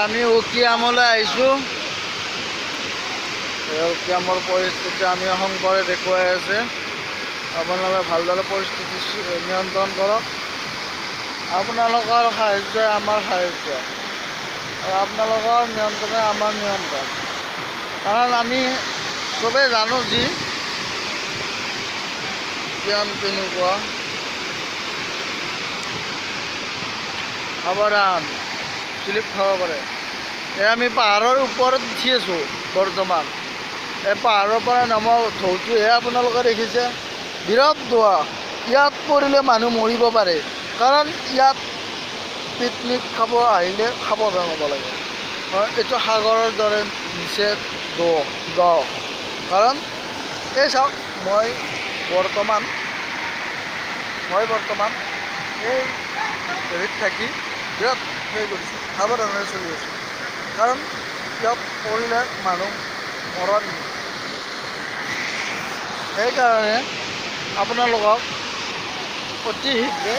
আমি উকিয়ামলৈ আহিছোঁ। উকিয়ামৰ পৰিস্থিতি আমি শংকৰে দেখুৱাই আছে। আপোনালোকে ভালদৰে পৰিস্থিতি নিয়ন্ত্ৰণ কৰক। আপোনালোকৰ সাহায্যই আমাৰ সাহায্য আৰু আপোনালোকৰ নিয়ন্ত্ৰণে আমাৰ নিয়ন্ত্ৰণ। কাৰণ আমি চবেই জানো যি জ্ঞান কেনেকুৱা। সাৱধান, স্লিপ খাব পাৰে। আমি পাহাৰৰ ওপৰত উঠি আছোঁ বৰ্তমান। এই পাহাৰৰ পৰা নামা ঢৌটোহে আপোনালোকে দেখিছে। বিৰাট ঢৌ। ইয়াত পৰিলে মানুহ মৰিব পাৰে। কাৰণ ইয়াত পিকনিক খাব আহিলে সাৱধান হ'ব লাগে। এইটো সাগৰৰ দৰে নিচে দ। কাৰণ এই চাওক, মই বৰ্তমান এই হেৰিত থাকি বিৰাট কৰিছোঁ, সাৱধানেৰে চলি আছোঁ। কাৰণ ইয়াত পৰিলে মানুহ মৰণ। সেইকাৰণে আপোনালোকক অতি শীঘ্ৰে